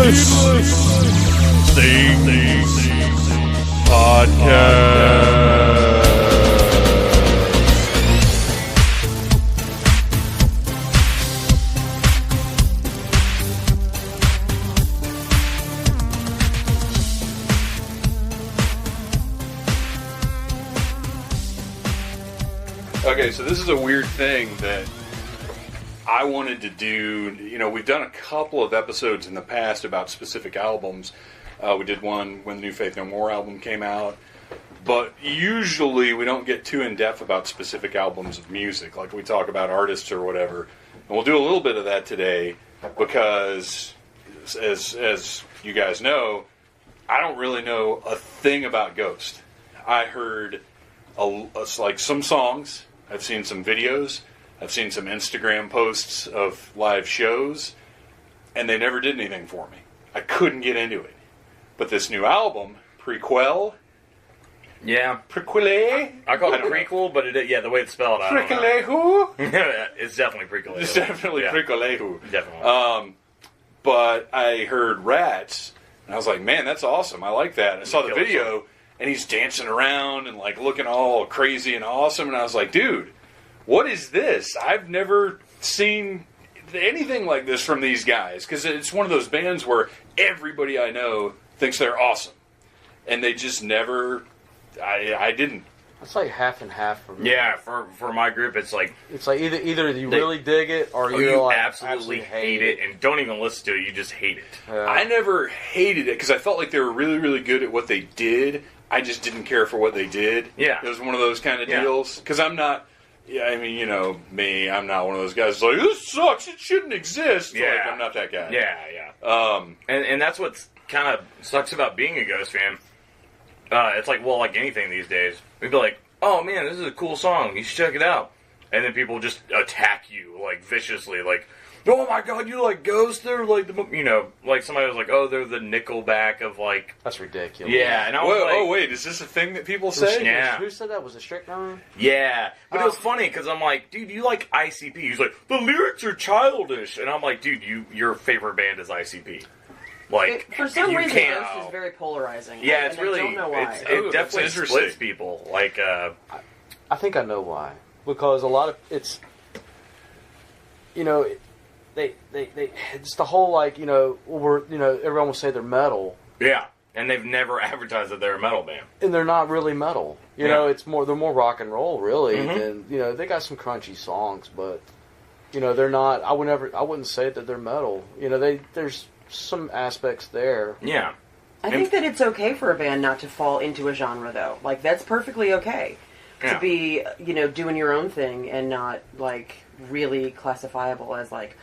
Things Podcast. Okay, so this is a weird thing that I wanted to do. You know, we've done a couple of episodes in the past about specific albums. We did one when the New Faith No More album came out. But usually we don't get too in-depth about specific albums of music. Like we talk about artists or whatever. And we'll do a little bit of that today because, as you guys know, I don't really know a thing about Ghost. I heard like some songs. I've seen some videos. I've seen some Instagram posts of live shows. And they never did anything for me. I couldn't get into it. But this new album, Prequelle. Yeah. Prequelle? I call it Prequelle, but the way it's spelled, I don't know. Prequelle who? It's definitely Prequelle. It's definitely Prequelle who. Definitely. But I heard Rats, and I was like, man, that's awesome. I like that. And I saw the video, and he's dancing around and like looking all crazy and awesome. And I was like, dude, what is this? I've never seen anything like this from these guys. Because it's one of those bands where everybody I know thinks they're awesome. And they just never... I didn't. It's like half and half for me. Yeah, for my group, it's like either you really dig it or you like absolutely hate it and don't even listen to it. You just hate it. I never hated it because I felt like they were really, really good at what they did. I just didn't care for what they did. Yeah, it was one of those kind of deals. Because I'm not. Yeah, I mean, you know me. I'm not one of those guys who's like, this sucks. It shouldn't exist. Yeah, like, I'm not that guy. Yeah. And that's what kind of sucks about being a Ghost fan. It's like, well, like anything these days, we'd be like, oh man, this is a cool song, you should check it out. And then people just attack you, like, viciously, like, oh my god, you like Ghost? They're like, like somebody was like, oh, they're the Nickelback of, like... That's ridiculous. Yeah, and I was like... Oh, wait, is this a thing that people say? Yeah. Who said that? Was it Strict Nine? Yeah. But it was funny, because I'm like, dude, you like ICP. He's like, the lyrics are childish. And I'm like, dude, your favorite band is ICP. Like, for some reason, Ghost is very polarizing. Yeah, it's really... I don't know why. It definitely splits people. Like, I think I know why. Because a lot of... It's... You know... They it's the whole, like, everyone will say they're metal. Yeah. And they've never advertised that they're a metal band. And they're not really metal. You know, they're more rock and roll, really. Mm-hmm. And, they got some crunchy songs, but, they're not... I wouldn't say that they're metal. There's some aspects there. Yeah. I think that it's okay for a band not to fall into a genre, though. Like, that's perfectly okay. To be, doing your own thing and not, like, really classifiable as, like,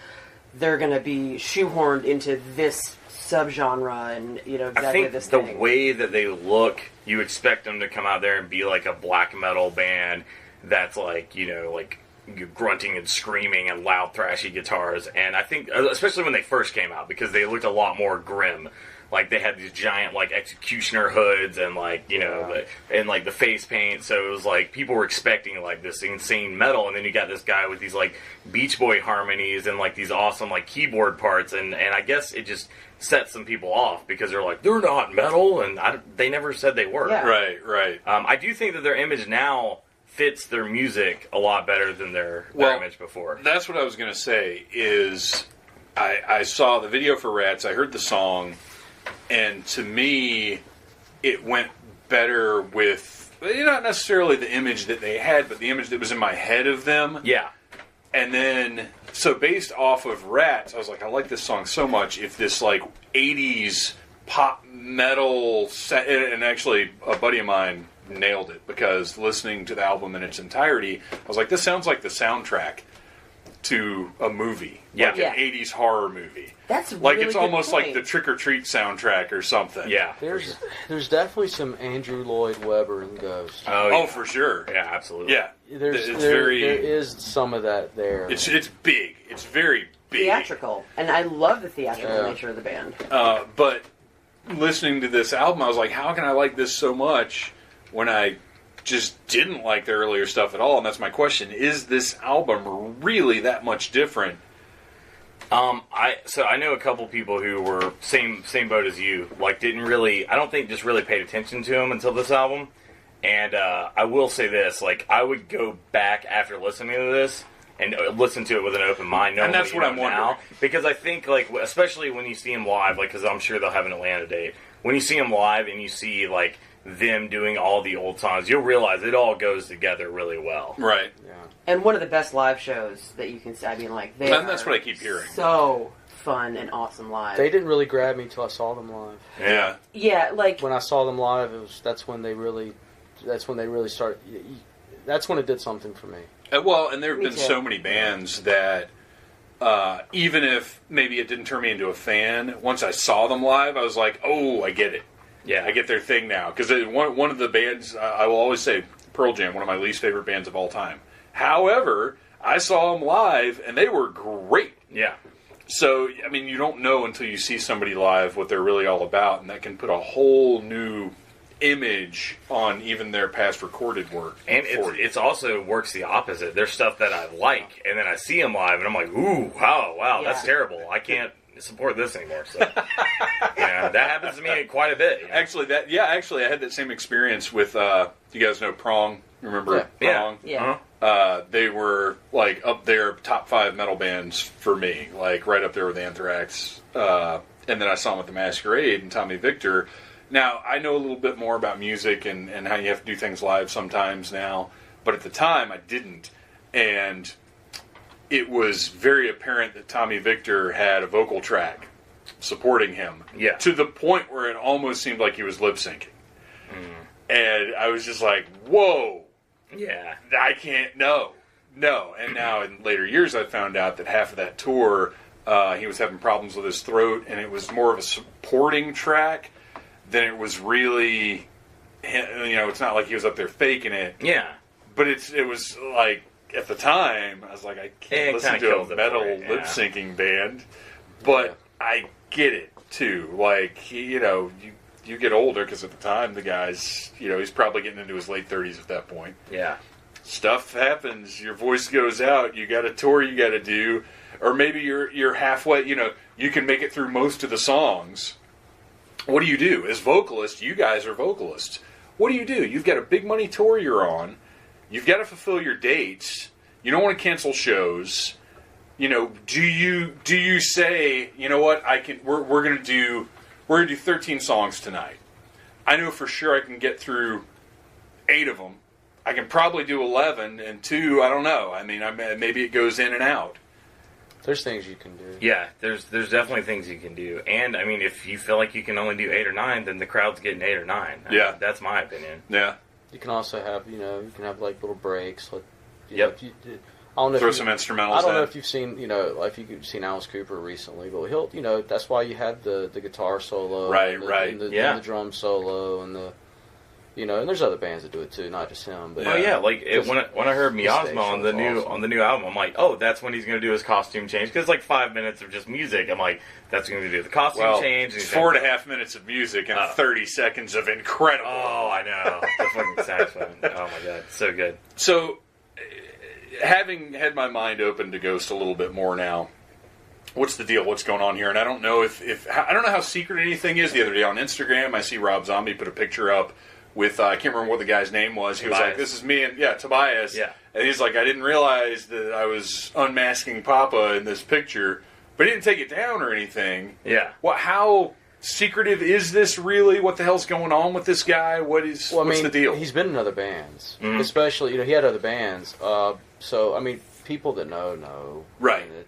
they're going to be shoehorned into this subgenre and, exactly this thing. I think the way that they look, you expect them to come out there and be, like, a black metal band that's, like, like... grunting and screaming and loud thrashy guitars, and I think especially when they first came out, because they looked a lot more grim. Like they had these giant like executioner hoods and like and like the face paint, so it was like people were expecting like this insane metal, and then you got this guy with these like Beach Boy harmonies and like these awesome like keyboard parts, and I guess it just set some people off because they're like, they're not metal, and they never said they were. Yeah. Right. I do think that their image now fits their music a lot better than their image before. That's what I was going to say, is I saw the video for Rats, I heard the song, and to me, it went better with, not necessarily the image that they had, but the image that was in my head of them. Yeah. And then, so based off of Rats, I was like, I like this song so much, if this, like, 80s pop metal set, and actually, a buddy of mine nailed it, because listening to the album in its entirety, I was like, this sounds like the soundtrack to a movie, like an 80s horror movie. That's really like it's good almost point. like the Trick or Treat soundtrack or something. Yeah, there's definitely some Andrew Lloyd Webber in Ghost. Oh, for sure. Yeah, absolutely. Yeah, there is some of that there. It's big. It's very big. Theatrical, and I love the theatrical nature of the band. But listening to this album, I was like, how can I like this so much when I just didn't like the earlier stuff at all? And that's my question. Is this album really that much different I know a couple people who were same boat as you. Like, didn't really, I don't think just really paid attention to him until this album. And I will say this, like, I would go back after listening to this and listen to it with an open mind. And that's what I'm wondering. Now, because I think, like, especially when you see him live, like, because I'm sure they'll have an Atlanta date. When you see him live and you see, like, them doing all the old songs, you'll realize it all goes together really well. Right. Yeah. And one of the best live shows that you can see. I mean, like, they And that's what I keep hearing. So fun and awesome live. They didn't really grab me until I saw them live. Yeah. Yeah, like When I saw them live, that's when they really started. That's when it did something for me. Well, and there have Me been too. so many bands that even if maybe it didn't turn me into a fan, once I saw them live, I was like, oh, I get it. Yeah. I get their thing now. Because one of the bands, I will always say, Pearl Jam, one of my least favorite bands of all time. However, I saw them live, and they were great. Yeah. So, I mean, you don't know until you see somebody live what they're really all about, and that can put a whole new image on even their past recorded work. And it's also works the opposite. There's stuff that I like, and then I see them live, and I'm like, ooh, wow, that's Yeah. terrible. I can't support this anymore. So, yeah, that happens to me quite a bit. You know? Actually, I had that same experience with, you guys know Prong? Remember Prong? yeah. They were, like, up there, top 5 metal bands for me, like, right up there with Anthrax. And then I saw them at the Masquerade and Tommy Victor. Now, I know a little bit more about music and how you have to do things live sometimes now, but at the time I didn't. And it was very apparent that Tommy Victor had a vocal track supporting him. Yeah. To the point where it almost seemed like he was lip syncing. And I was just like, whoa. Yeah. I can't, no. And now in later years I found out that half of that tour, he was having problems with his throat, and it was more of a supporting track than it was really, it's not like he was up there faking it. Yeah. But it was like, at the time, I was like, I can't listen to a metal lip syncing band. But I get it, too. Like, you get older, because at the time, the guy's, he's probably getting into his late 30s at that point. Yeah. Stuff happens. Your voice goes out. You got a tour you got to do. Or maybe you're halfway, you can make it through most of the songs. What do you do? As vocalists, you guys are vocalists. What do? You've got a big money tour you're on. You've got to fulfill your dates. You don't want to cancel shows. Do you say, you know what, we're gonna do 13 songs tonight. I know for sure I can get through 8 of them. I can probably do 11, and 2, I don't know. I mean, maybe it goes in and out. There's things you can do. Yeah, there's definitely things you can do. And, I mean, if you feel like you can only do 8 or 9, then the crowd's getting 8 or 9. Yeah. That's my opinion. Yeah. You can also have, like little breaks. Like, Yep. I don't know. Throw some instrumentals. I don't know in. if you've seen, if you've seen Alice Cooper recently, but he'll, that's why you had the guitar solo, Right, and right. and the, Yeah. and the drum solo, and and there's other bands that do it too, not just him. But Oh yeah, like when I heard Miasma on the new awesome. on the new album, I'm like, oh, that's when he's going to do his costume change, because it's like 5 minutes of just music. I'm like, that's going to do the costume change. It's 4.5 minutes of music and 30 seconds of incredible. Oh, I know, the fucking saxophone. Oh my god, so good. So, having had my mind open to Ghost a little bit more now, what's the deal? What's going on here? And I don't know if I don't know how secret anything is. The other day on Instagram, I see Rob Zombie put a picture up with I can't remember what the guy's name was. He was like, "This is me," and Tobias. Yeah. And he's like, "I didn't realize that I was unmasking Papa in this picture, but he didn't take it down or anything." Yeah. Well, how secretive is this really? What the hell's going on with this guy? What's the deal? He's been in other bands, Mm-hmm. especially he had other bands. So I mean, people that know. Right. I mean,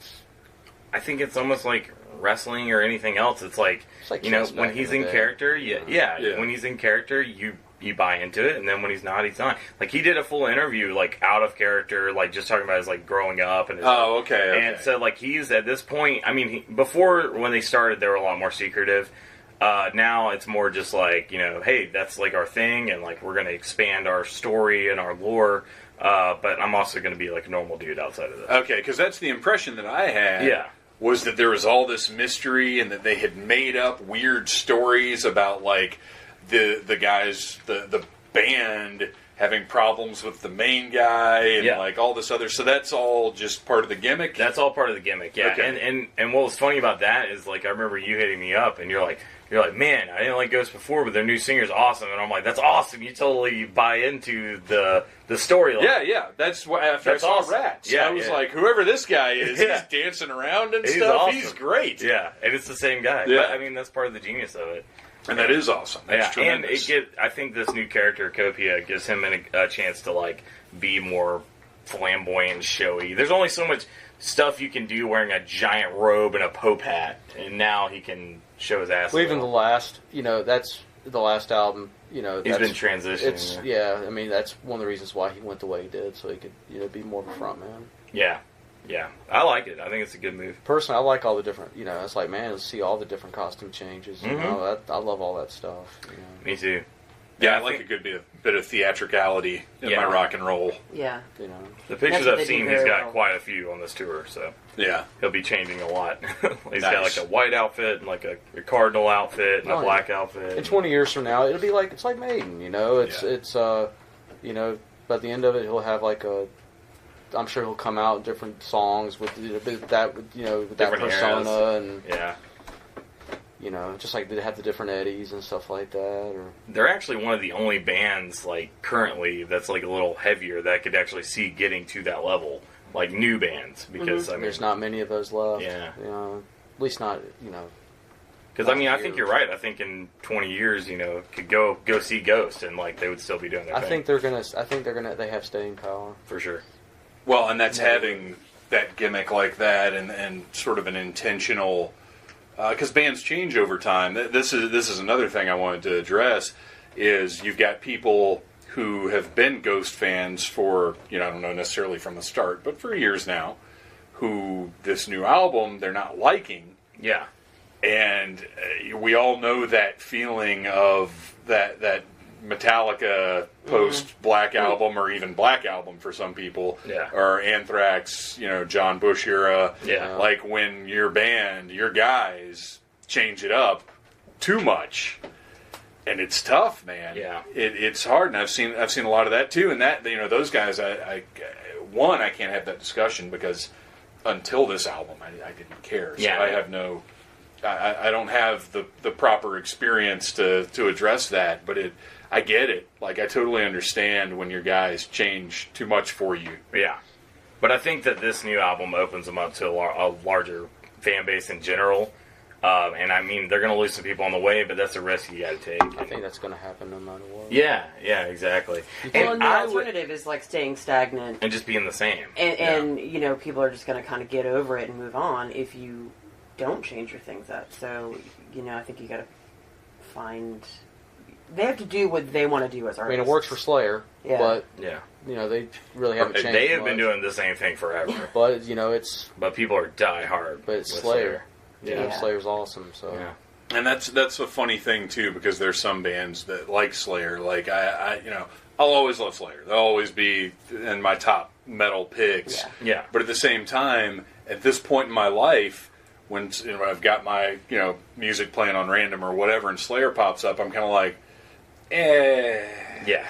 I think it's almost like wrestling or anything else. It's like Kiss when back he's in in the day. character, Yeah. when he's in character, you buy into it, and then when he's not, he's not. Like, he did a full interview, like, out of character, like, just talking about his, like, growing up. And his, okay. And so, like, he's, at this point, I mean, before, when they started, they were a lot more secretive. Now, it's more just like, hey, that's, like, our thing, and, like, we're going to expand our story and our lore, but I'm also going to be, like, a normal dude outside of this. Okay, because that's the impression that I had. Yeah. Was that there was all this mystery and that they had made up weird stories about, like, the guys, the band having problems with the main guy and like all this other. So that's all just part of the gimmick. That's all part of the gimmick. Yeah. Okay. And what was funny about that is like I remember you hitting me up and you're like, man, I didn't like Ghost before, but their new singer's awesome. And I'm like, that's awesome. You totally buy into the storyline. Yeah. That's what after I saw awesome. Rats. Yeah, I was like, whoever this guy is, he's dancing around and stuff. Awesome. He's great. Yeah, and it's the same guy. Yeah. But, I mean, that's part of the genius of it. And that is awesome. That's tremendous. And I think this new character, Copia, gives him a chance to like be more flamboyant and showy. There's only so much stuff you can do wearing a giant robe and a Pope hat, and now he can show his ass. Well, even the last, that's the last album. He's been transitioning. I mean, that's one of the reasons why he went the way he did, so he could, be more of a front man. Yeah, I like it. I think it's a good move. Personally, I like all the different, it's like, man, to see all the different costume changes. I love all that stuff. Me too. Yeah, I like a good bit of theatricality in my rock and roll. Yeah. The pictures I've seen, he's got quite a few on this tour, so yeah, he'll be changing a lot. He's got like a white outfit and like a cardinal outfit and a black outfit. In 20 years from now, it'll be like it's like Maiden. It's by the end of it, he'll have like I'm sure he'll come out in different songs with that persona and just like they have the different Eddies and stuff like that. Or they're actually one of the only bands like currently that's like a little heavier that could actually see getting to that level, like new bands, because I mean there's not many of those left. Yeah, at least not Because I mean, I think you're right. I think in 20 years, could go see Ghost and like they would still be doing their thing. I think they have staying power for sure. Well, and that's having that gimmick like that and sort of an intentional, because bands change over time. This is another thing I wanted to address, is you've got people who have been Ghost fans for, I don't know necessarily from the start, but for years now, who this new album they're not liking. Yeah. And we all know that feeling of that Metallica post-Black Album, or even Black Album for some people, or Anthrax, John Bush era. Yeah. Like when your band, your guys, change it up too much, and it's tough, man. Yeah. It's hard, and I've seen a lot of that too. And that those guys, I can't have that discussion because until this album, I didn't care. So I have no. I don't have the proper experience to address that, but I get it. Like, I totally understand when your guys change too much for you. Yeah. But I think that this new album opens them up to a larger fan base in general. And I mean, they're going to lose some people on the way, but that's a risk you got to take. I think that's going to happen no matter what. Yeah, exactly. And the alternative is like staying stagnant. And just being the same. And people are just going to kind of get over it and move on if you don't change your things up. So, I think you got to find. They have to do what they want to do as artists. I mean, it works for Slayer, but they really haven't changed. They have been doing the same thing forever. But it's. But people are die hard. But it's Slayer. Slayer's awesome. So. Yeah. And that's a funny thing too, because there's some bands that like Slayer. Like I'll always love Slayer. They'll always be in my top metal picks. Yeah. But at the same time, at this point in my life, when I've got my music playing on random or whatever, and Slayer pops up, I'm kind of like, yeah.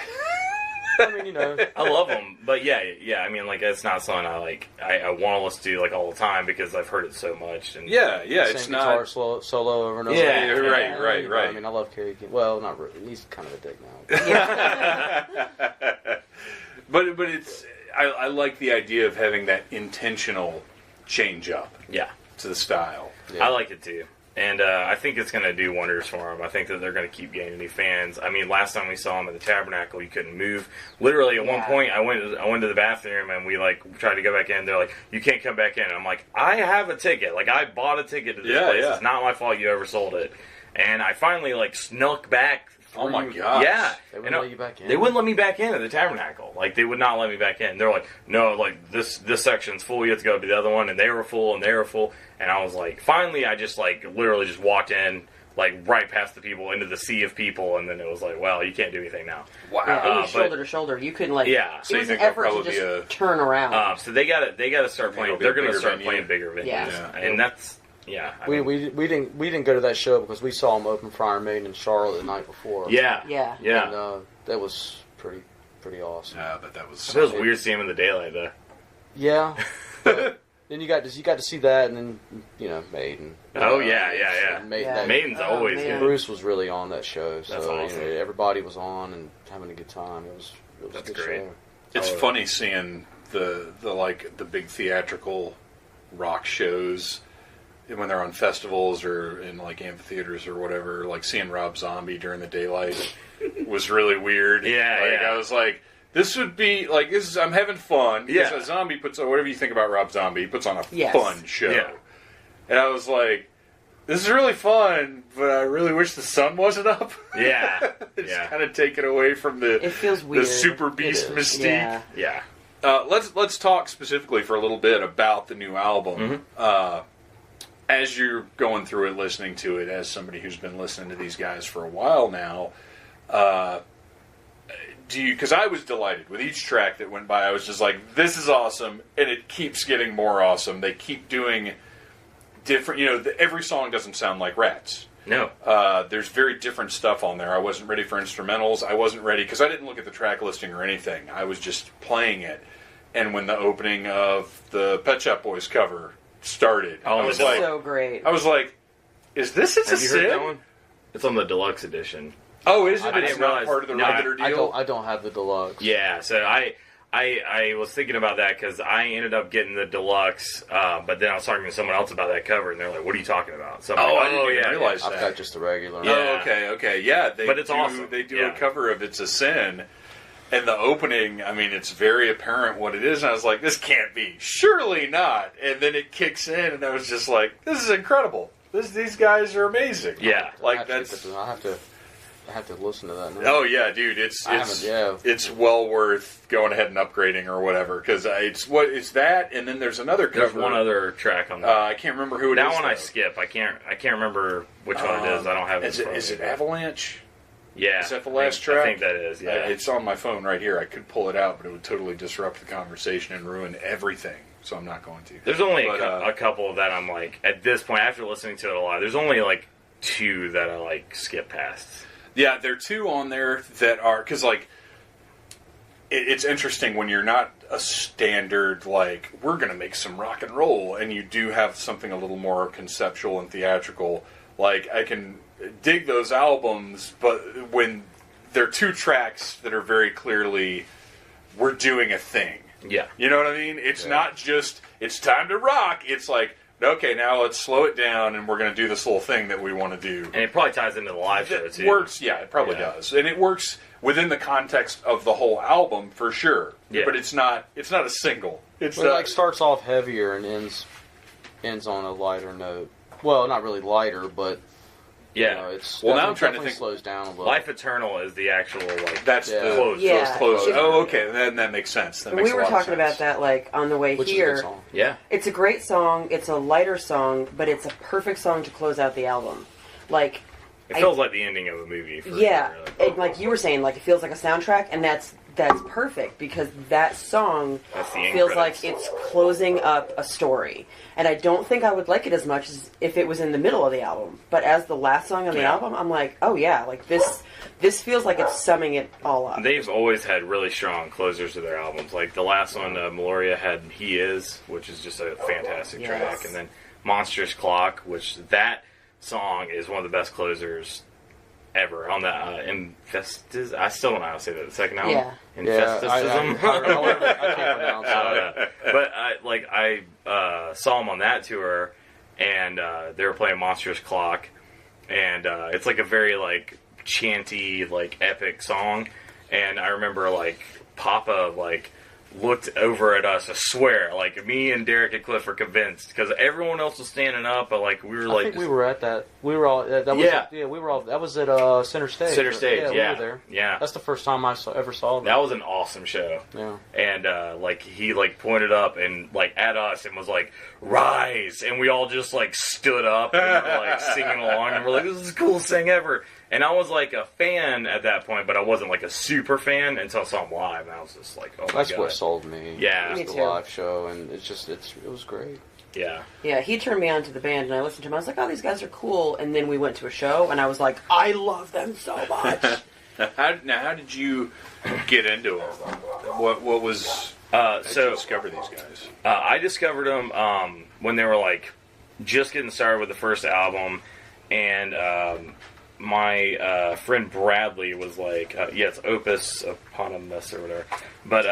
I mean, I love them, but yeah. I mean, like, it's not something I like. I want to listen to like all the time because I've heard it so much. And it's not guitar solo over and over. Yeah, right. I mean, I love Kerry King. Well, not really. He's kind of a dick now. But it's I like the idea of having that intentional change up. Yeah. To the style. Yeah. I like it too. And I think it's going to do wonders for them. I think that they're going to keep gaining new fans. I mean, last time we saw them at the Tabernacle, you couldn't move. Literally, at one point, I went to the bathroom and we tried to go back in. They're like, "You can't come back in." And I'm like, "I have a ticket. Like, I bought a ticket to this place. Yeah. It's not my fault you ever sold it." And I finally snuck back. Oh my gosh. Yeah. They wouldn't let you back in. They wouldn't let me back in at the Tabernacle. Like, they would not let me back in. They're like, "No, like, this section's full. You have to go to the other one." And they were full, and they were full. And I was like, finally, I just, literally just walked in, right past the people, into the sea of people. And then it was like, well, you can't do anything now. Wow. Yeah, shoulder to shoulder. You couldn't, so it was an effort to just turn around. So they got to start playing. They're going to start playing bigger venues. Yeah. And that's Yeah, We didn't go to that show because we saw them open for Iron Maiden in Charlotte the night before. Yeah. And that was pretty awesome. Yeah, but that was. It was weird seeing him in the daylight though. Yeah. Then you got to see that, and then Maiden. Oh yeah. Maiden's always good. Bruce was really on that show, so That's awesome. everybody was on and having a good time. It was That's a good great. show. It's funny seeing the big theatrical rock shows when they're on festivals or in like amphitheaters or whatever. Like seeing Rob Zombie during the daylight was really weird. I was like, this would be like this. I'm having fun. Because a Zombie puts on whatever you think about Rob Zombie, he puts on a fun show. Yeah. And I was like, this is really fun, but I really wish the sun wasn't up. Yeah. It's kind of taken away from the It feels weird. the Super Beast mystique. Yeah. Let's talk specifically for a little bit about the new album. As you're going through it, listening to it, as somebody who's been listening to these guys for a while now, because I was delighted with each track that went by. I was just like, this is awesome, and it keeps getting more awesome. They keep doing different, every song doesn't sound like Rats. No. There's very different stuff on there. I wasn't ready for instrumentals. I wasn't ready, because I didn't look at the track listing or anything. I was just playing it. And when the opening of the Pet Shop Boys cover started, I was like, so great. I was like, is this It's Have a you Sin? heard that one? It's on the deluxe edition. Oh, is it? I It's didn't not realize- part of the no, regular deal? I don't have the deluxe. Yeah, so I was thinking about that because I ended up getting the deluxe, but then I was talking to someone else about that cover, and they're like, "What are you talking about?" So I'm like, I didn't even realize I've that. got just the regular. Oh, okay. Yeah, But it's awesome. They do Yeah. a cover of It's a Sin. And the opening, I mean, it's very apparent what it is. And I was like, this can't be. Surely not. And then it kicks in, and I was just like, this is incredible. These guys are amazing. Yeah. Like, I that's... have to listen to that now. Oh, yeah, dude. It's well worth going ahead and upgrading or whatever. Because it's that, and then there's another cover. There's one other track on that. I can't remember who it is. That one though. I skip. I can't remember which one it is. I don't have it. Is it Avalanche? Yeah. Is that the last track? I think that is, yeah. It's on my phone right here. I could pull it out, but it would totally disrupt the conversation and ruin everything. So I'm not going to. There's only a couple that I'm like, at this point, after listening to it a lot, there's only like two that I like skip past. Yeah, there are two on there that are, because like, it's interesting when you're not a standard, like, we're going to make some rock and roll, and you do have something a little more conceptual and theatrical. Like, I can dig those albums, but when they're two tracks that are very clearly, we're doing a thing. Yeah. You know what I mean? It's not just, it's time to rock. It's like, okay, now let's slow it down, and we're going to do this little thing that we want to do. And it probably ties into the live show, too. It works, yeah, it probably does. And it works within the context of the whole album, for sure. Yeah. But it's not a single. It's Well, it like starts off heavier and ends on a lighter note. Well, not really lighter, but Yeah. it's Well, now I'm trying to definitely think- slows down a little. Life Eternal is the actual, like... That's Yeah. the Close. Yeah. close. Yeah. Oh, okay, then that makes sense. That And makes we a were lot of talking sense. about that, like, on the way which here. is a good song. Yeah. It's a great song. It's a lighter song, but it's a perfect song to close out the album. Like, It feels like the ending of a movie. For yeah, sure. it, like you were saying, like it feels like a soundtrack, and that's perfect because that song That's the end feels credits. like it's closing up a story. And I don't think I would like it as much as if it was in the middle of the album. But as the last song on the album, I'm like, oh yeah, like this feels like it's summing it all up. They've always had really strong closers to their albums. Like the last one, Meloria had "He Is," which is just a fantastic Yes. track, and then "Monstrous Clock," which that song is one of the best closers ever on that Infestis. I still don't know how to say that. The second album, Yeah. Infestism. I can't pronounce it. But I saw them on that tour, and they were playing "Monstrous Clock," and it's like a very like chanty, like epic song. And I remember like Papa like looked over at us. I swear, like me and Derek and Cliff were convinced because everyone else was standing up, but like we were I like think we were at that. We were all. That was Yeah. we were all. That was at Center Stage. Center Stage. Yeah, Yeah, we were there. yeah. That's the first time I ever saw them. That was an awesome show. Yeah. And like he like pointed up and like at us and was like, "Rise!" And we all just like stood up and were like singing along, and we're like, "This is the coolest thing ever." And I was like a fan at that point, but I wasn't like a super fan until I saw him live, and I was just like, "Oh my That's god!" what sold me. Yeah. It Me was too. the live show, and it was great. Yeah. Yeah, he turned me on to the band, and I listened to him. I was like, oh, these guys are cool. And then we went to a show, and I was like, I love them so much. How did you get into them? What was... How did you discover these guys? I discovered them when they were like just getting started with the first album, and my friend Bradley was like, it's Opus Eponymous or whatever, but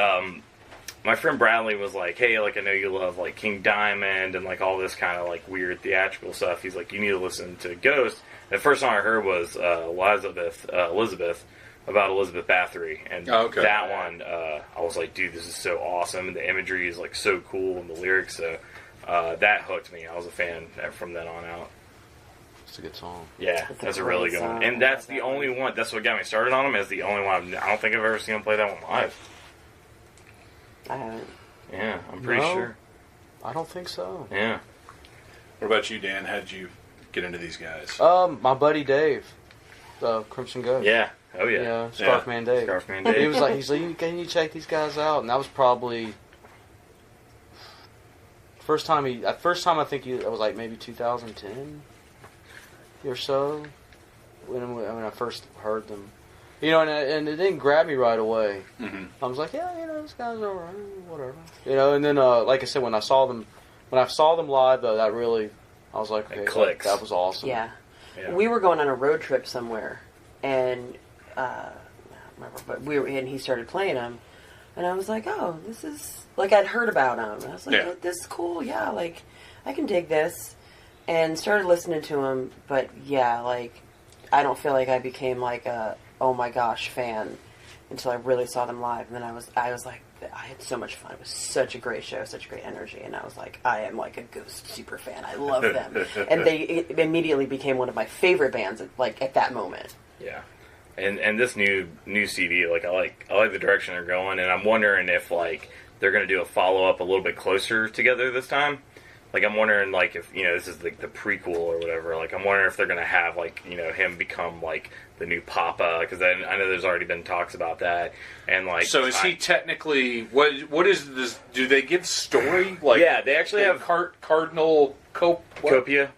my friend Bradley was like, hey, like, I know you love like King Diamond and like all this kind of like weird theatrical stuff. He's like, you need to listen to Ghost. The first song I heard was Elizabeth, about Elizabeth Bathory, and that one, I was like, dude, this is so awesome, and the imagery is like so cool, and the lyrics, so that hooked me. I was a fan from then on out. It's a good song. Yeah, that's a really good one, and that's the only one. That's what got me started on them. Is the only one. I don't think I've ever seen them play that one live. I haven't. Yeah, I'm pretty sure. I don't think so. Yeah. What about you, Dan? How did you get into these guys? My buddy Dave, Crimson Ghost. Yeah. Oh yeah. Yeah, Scarfman Dave. Scarfman Dave. He was like, can you check these guys out? And that was probably first time I think it was like maybe 2010 or so when I first heard them. You know, and it didn't grab me right away. Mm-hmm. I was like, yeah, this guy's alright, whatever. You know, and then like I said, when I saw them live, though, that really, I was like, okay, it clicks. that was awesome. Yeah. We were going on a road trip somewhere, and I don't remember, but and he started playing them, and I was like, oh, this is, like, I'd heard about him. And I was like, oh, this is cool, yeah, like, I can dig this, and started listening to him, but yeah, like, I don't feel like I became like a, oh my gosh, fan until I really saw them live, and then I was like, I had so much fun. It was such a great show, such great energy, and I was like, I am like a Ghost super fan. I love them, and it immediately became one of my favorite bands, like, at that moment. Yeah. And this new CD, like I like the direction they're going, and I'm wondering if like they're gonna do a follow up a little bit closer together this time. Like I'm wondering like if this is like the prequel or whatever. Like I'm wondering if they're gonna have like him become like the new Papa, because I know there's already been talks about that. And like, so is he technically what is this? Do they give story? Like they actually have Cardinal Copia.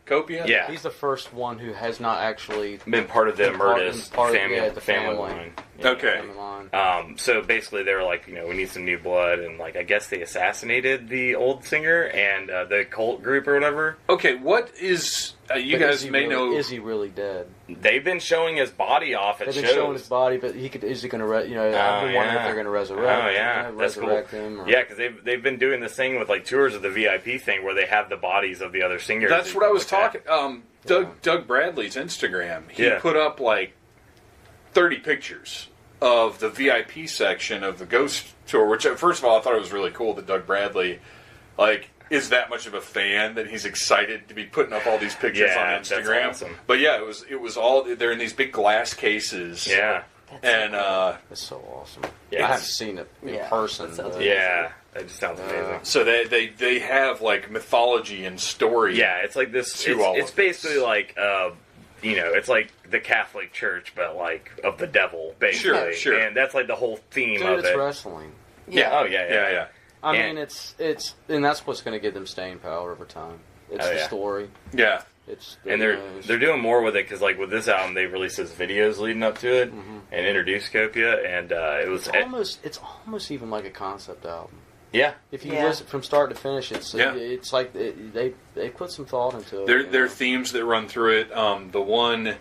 Yeah, he's the first one who has not actually been part of the Murtis family line. Yeah. Okay. So basically, they were like, we need some new blood, and like I guess they assassinated the old singer and the cult group or whatever. Okay, what is? You guys may know. Is he really dead? They've been showing his body off at shows. They've been showing his body, but is he going to? I've been wondering if they're going to resurrect. Oh yeah, that's cool. Him or... Yeah, because they've been doing this thing with like tours of the VIP thing where they have the bodies of the other singers. That's what I was talking. Doug Bradley's Instagram. He put up like 30 pictures of the VIP section of the Ghost tour. Which, first of all, I thought it was really cool that Doug Bradley, like, is that much of a fan that he's excited to be putting up all these pictures on Instagram. That's awesome. But yeah, it was all, they're in these big glass cases. Yeah. That's so awesome. Yeah. I haven't seen it in person. Yeah, that just sounds amazing. So they have like mythology and story. Yeah, it's like this. It's basically like it's like the Catholic Church, but like of the devil, basically. Sure. And that's like the whole theme of it's it. wrestling. Yeah. Oh yeah. I mean, it's and that's what's going to give them staying power over time. It's the story. Yeah. They're doing more with it because like with this album they released those videos leading up to it and introduced Copia, and it's almost even like a concept album. Yeah. If you listen from start to finish, it's like they put some thought into it. There are themes that run through it. The one,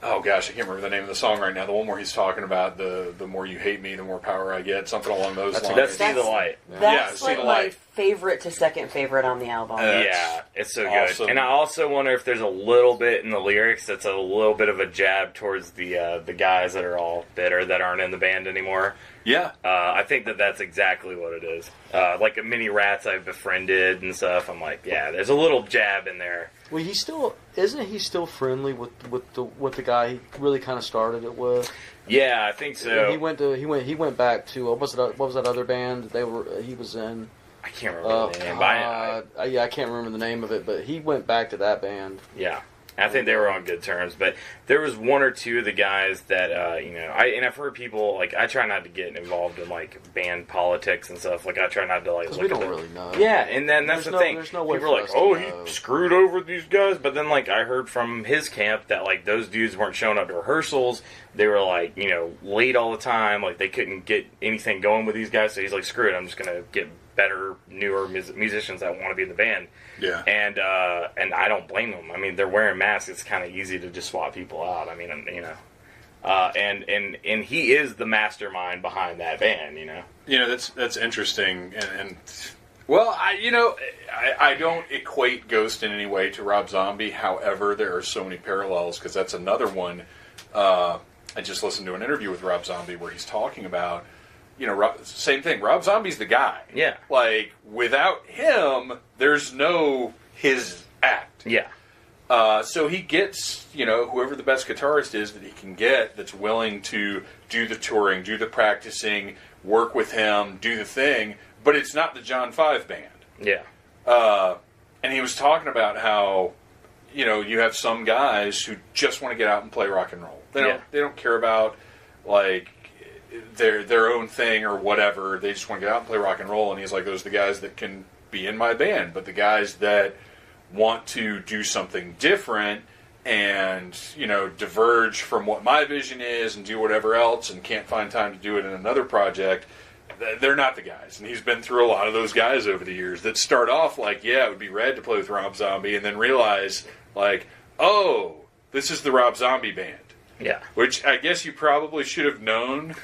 oh gosh, I can't remember the name of the song right now. The one where he's talking about the more you hate me, the more power I get. Something along those lines. That's See the Light. That's like my favorite to second favorite on the album. Yeah, it's so awesome. good. And I also wonder if there's a little bit in the lyrics that's a little bit of a jab towards the guys that are all bitter that aren't in the band anymore. Yeah. I think that's exactly what it is. Like many rats I've befriended and stuff. I'm like, yeah, there's a little jab in there. Well, isn't he still friendly with the guy he really kind of started it with? Yeah, I think so. He went back to what was that other band he was in? I can't remember the name. I can't remember the name of it, but he went back to that band. Yeah. I think they were on good terms, but there was one or two of the guys that I've heard people like. I try not to get involved in like band politics and stuff. Like I try not to like. Look we don't at really know. Yeah, and then that's the thing. There's no way people are like, "Oh, he screwed over these guys," but then like I heard from his camp that like those dudes weren't showing up to rehearsals. They were like late all the time. Like they couldn't get anything going with these guys. So he's like, "Screw it, I'm just gonna get better, newer musicians that want to be in the band." Yeah. And I don't blame them. I mean, they're wearing masks. It's kind of easy to just swap people out. I mean, and he is the mastermind behind that band. That's interesting. And well, I don't equate Ghost in any way to Rob Zombie. However, there are so many parallels because that's another one. I just listened to an interview with Rob Zombie where he's talking about. Same thing. Rob Zombie's the guy. Yeah. Like, without him, there's no his act. Yeah. So he gets, whoever the best guitarist is that he can get that's willing to do the touring, do the practicing, work with him, do the thing, but it's not the John 5 band. Yeah. And he was talking about how, you have some guys who just want to get out and play rock and roll. They don't care about, like, their own thing or whatever. They just want to get out and play rock and roll. And he's like, those are the guys that can be in my band. But the guys that want to do something different and, diverge from what my vision is and do whatever else and can't find time to do it in another project, they're not the guys. And he's been through a lot of those guys over the years that start off like, yeah, it would be rad to play with Rob Zombie, and then realize, like, oh, this is the Rob Zombie band. Yeah. Which I guess you probably should have known,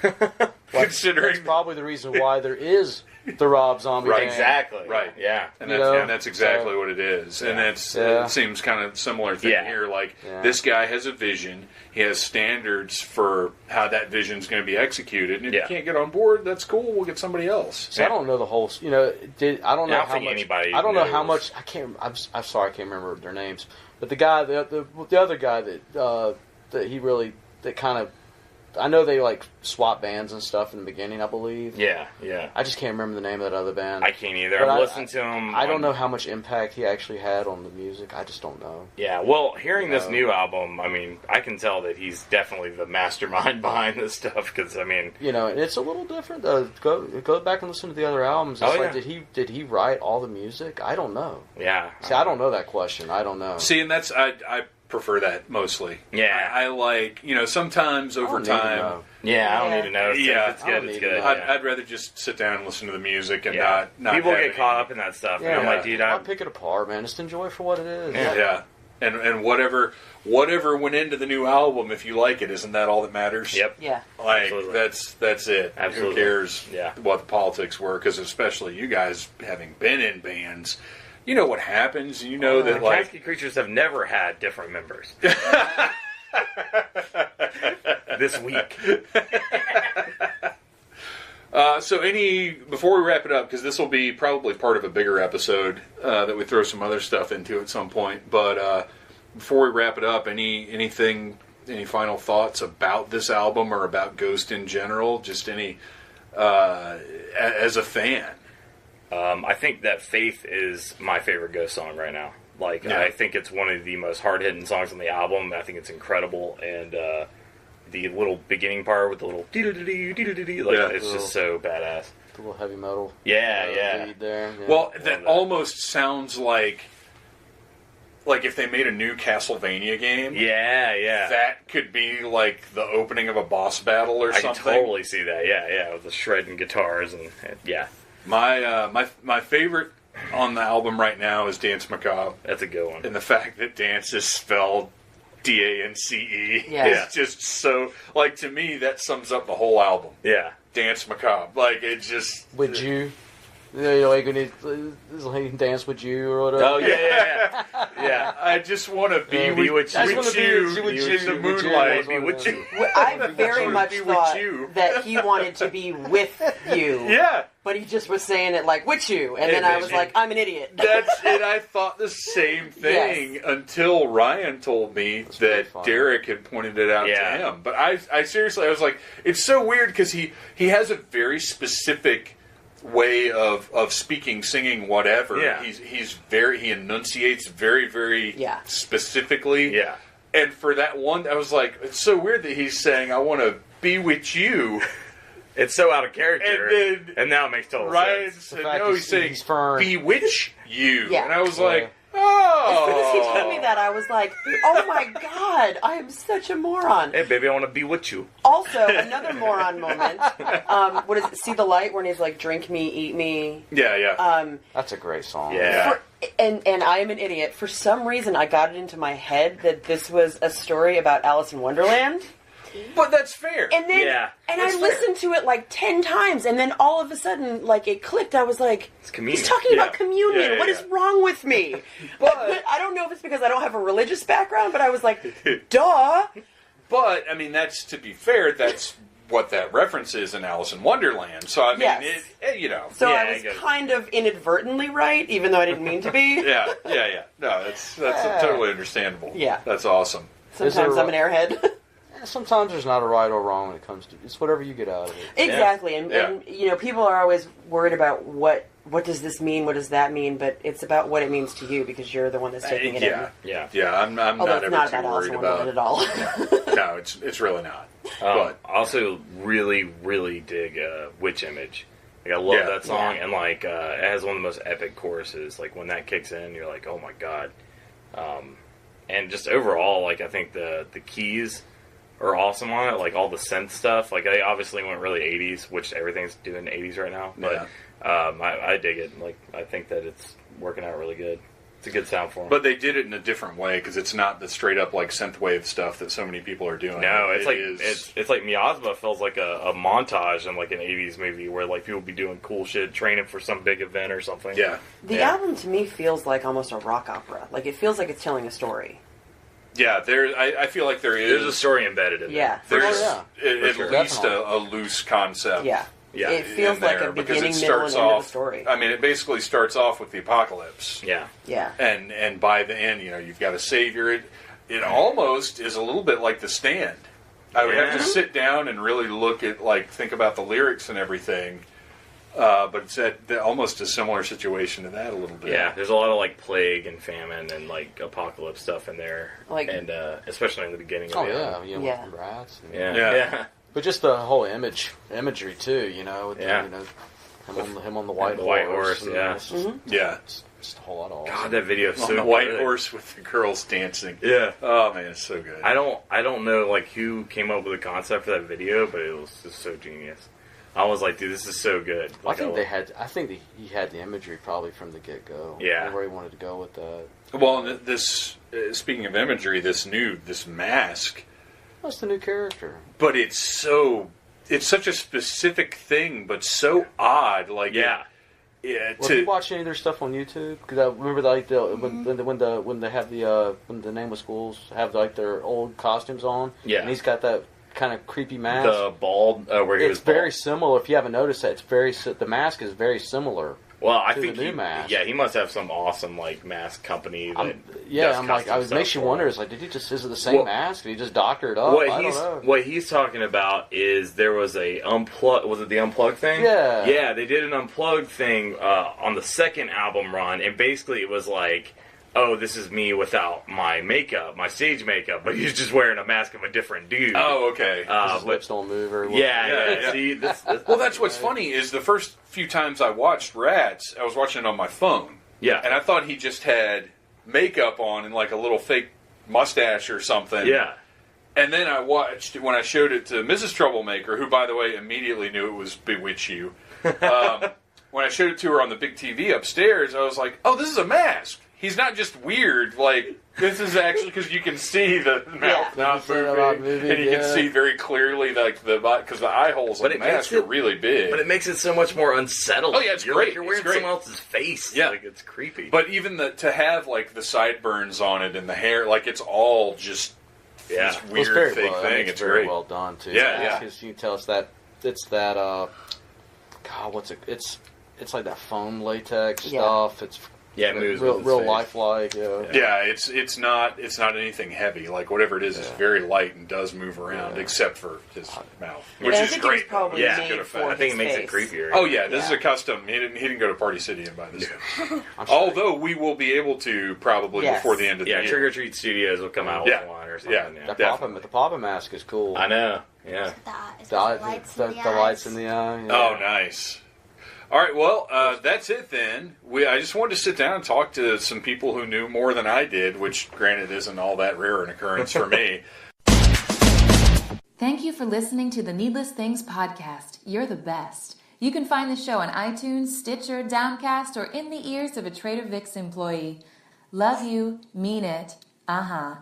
considering... That's probably the reason why there is the Rob Zombie right, band. Exactly. Right. Yeah. And that's exactly what it is. Yeah. And it seems kind of similar thing here. Like, this guy has a vision. He has standards for how that vision is going to be executed. And if you can't get on board, that's cool. We'll get somebody else. So I don't know the whole... I don't know how much... Anybody I don't know how much... I can't... I'm sorry, I can't remember their names. But the guy... The other guy that he really... That kind of... I know they, like, swap bands and stuff in the beginning, I believe. Yeah, yeah. I just can't remember the name of that other band. I can't either. But I've listened to him. I don't know how much impact he actually had on the music. I just don't know. Yeah, well, hearing this new album, I mean, I can tell that he's definitely the mastermind behind this stuff, because, I mean... it's a little different, though. Go back and listen to the other albums. It's like, did he write all the music? I don't know. Yeah. See, I don't know that question. I don't know. See, and that's... I prefer that mostly. Yeah. I like, sometimes over time... Yeah, I don't need to know. It's good. It's good. I'd rather just sit down and listen to the music and not people get caught up in that stuff. And I'm like, dude, I'll pick it apart, man. Just enjoy it for what it is. Yeah. And whatever went into the new album, if you like it, isn't that all that matters? Yep. Yeah. Like, Absolutely. that's it. Absolutely. Who cares Yeah. what the politics were? Because especially you guys having been in bands, you know what happens. You know that, like... Casket Creatures have never had different members. This week. Before we wrap it up, because this will be probably part of a bigger episode that we throw some other stuff into at some point, but before we wrap it up, any final thoughts about this album or about Ghost in general? Just any, as a fan? I think that Faith is my favorite Ghost song right now. Like, I think it's one of the most hard-hitting songs on the album. I think it's incredible, and the little beginning part with the little dee-dee-dee-dee-dee-dee, like, it's just so badass. The little heavy metal. Yeah. Lead there. Yeah. Well, that almost sounds like if they made a new Castlevania game. Yeah. That could be like the opening of a boss battle or something. I can totally see that. Yeah, with the shredding guitars and yeah. My favorite on the album right now is Dance Macabre. That's a good one. And the fact that dance is spelled D-A-N-C-E. Yes. It's just so, like, to me, that sums up the whole album. Yeah. Dance Macabre. Like, it just... Would you? Like when he dance with you or whatever. Oh, yeah. I just want to be with you in the moonlight. Be with you. I very much thought that he wanted to be with you. Yeah. But he just was saying it like, with you. And then I was like, I'm an idiot. That's it. I thought the same thing until Ryan told me that Derek had pointed it out to him. But I seriously, I was like, it's so weird because he has a very specific way of speaking, singing, whatever. Yeah. He enunciates very, very specifically. Yeah. And for that one, I was like, it's so weird that he's saying, I want to be with you. It's so out of character. And now it makes total sense. And now he's saying, bewitch you. Yeah. And I was like, oh. As soon as he told me that, I was like, oh my god, I am such a moron. Hey, baby, I want to be with you. Also, another moron moment. What is it? See the Light, when he's like, drink me, eat me. Yeah. That's a great song. Yeah. And I am an idiot. For some reason, I got it into my head that this was a story about Alice in Wonderland. But that's fair. And then, I listened to it like 10 times, and then all of a sudden, like, it clicked. I was like, it's communion. He's talking about communion. Yeah. What is wrong with me? But I don't know if it's because I don't have a religious background, but I was like, duh. But, I mean, that's, to be fair, that's what that reference is in Alice in Wonderland. So, I mean, you know. So I was kind of inadvertently right, even though I didn't mean to be. Yeah. No, that's totally understandable. Yeah. That's awesome. Sometimes I'm an airhead. Sometimes there's not a right or wrong when it comes to it's whatever you get out of it. Exactly, and you know, people are always worried about what does this mean, what does that mean, but it's about what it means to you because you're the one that's taking it in. I'm not ever too worried about it at all. No, it's really not. But I also really, really dig Witch Image. Like, I love that song, and like it has one of the most epic choruses. Like when that kicks in, you're like, oh my god. And just overall, like I think the keys are awesome on it, like all the synth stuff. Like they obviously went really 80s, which everything's doing 80s right now. But I dig it. Like I think that it's working out really good. It's a good sound for them. But they did it in a different way because it's not the straight up like synthwave stuff that so many people are doing. No, it's like Miasma feels like a montage in like an 80s movie where like people be doing cool shit, training for some big event or something. Yeah. The album to me feels like almost a rock opera. Like it feels like it's telling a story. Yeah, I feel like there's a story embedded in there. There's at least a loose concept. Yeah. It feels like a beginning, middle, and end of the story. I mean, it basically starts off with the apocalypse. Yeah. And by the end, you know, you've got a savior. It almost is a little bit like The Stand. I would have to sit down and really look at, like, think about the lyrics and everything. But it's almost a similar situation to that a little bit. Yeah, there's a lot of like plague and famine and like apocalypse stuff in there, like, and especially in the beginning. With rats. And, But just the whole imagery too, you know. You know, him on the white horse. Just a whole lot of. God, that video is so on the white horse with the girls dancing. Yeah. Oh man, it's so good. I don't know like who came up with the concept for that video, but it was just so genius. I was like, dude, this is so good. Like, I think he had the imagery probably from the get go. Yeah, where he wanted to go with that. Well, this speaking of imagery, this mask. That's the new character. But it's such a specific thing, but so odd. Like Well, if you watch any of their stuff on YouTube, because I remember when they have when the name of schools have like their old costumes on. Yeah, and he's got that kind of creepy mask. The bald, where he was bald. It's very similar. If you haven't noticed that, the mask is very similar. Well, I think the new mask. Yeah, he must have some awesome like mask company. That I'm like, it makes you wonder. It's like, is it the same mask? Did he just doctor it up? I don't know. What he's talking about is there was a unplug. Was it the unplugged thing? Yeah. Yeah, they did an unplugged thing on the second album run, and basically it was like, oh, this is me without my makeup, my stage makeup, but he's just wearing a mask of a different dude. Oh, okay. His lips don't move very well. Yeah. See, well, that's what's funny is the first few times I watched Rats, I was watching it on my phone. Yeah. And I thought he just had makeup on and like a little fake mustache or something. Yeah. And then I watched, when I showed it to Mrs. Troublemaker, who, by the way, immediately knew it was Bewitch You. When I showed it to her on the big TV upstairs, I was like, oh, this is a mask. He's not just weird, like, this is actually, because you can see the mouth not moving, and you can see very clearly, like, because the eye holes on the mask are really big. But it makes it so much more unsettling. Oh, yeah, it's great. You're wearing someone else's face. Yeah. Like, it's creepy. But even to have, like, the sideburns on it and the hair, like, it's all just this weird fake thing. It's very great. well done, too. Yeah. Because you can tell it's that, God, what's it? It's like that foam latex stuff. It's Yeah, it moves real, with its real face. lifelike. Yeah. Yeah, it's not anything heavy. Like whatever it is very light and does move around, except for his mouth, which I is think great. It was probably Yeah. made Good for effect. I think it his makes face. it creepier. Oh yeah, this is Yeah. a custom. He didn't go to Party City and buy this. I'm sure. Although we will be able to probably Yes. before the end of the Yeah, year. Trick or Treat Studios will come out Yeah. with one or something. Yeah. Yeah. The Papa Mask is cool. I know. Yeah. The lights in the eyes. lights in the eye. Yeah. Oh, nice. All right, well, that's it then. I just wanted to sit down and talk to some people who knew more than I did, which, granted, isn't all that rare an occurrence for me. Thank you for listening to the Needless Things podcast. You're the best. You can find the show on iTunes, Stitcher, Downcast, or in the ears of a Trader Vic's employee. Love you, mean it. Uh-huh.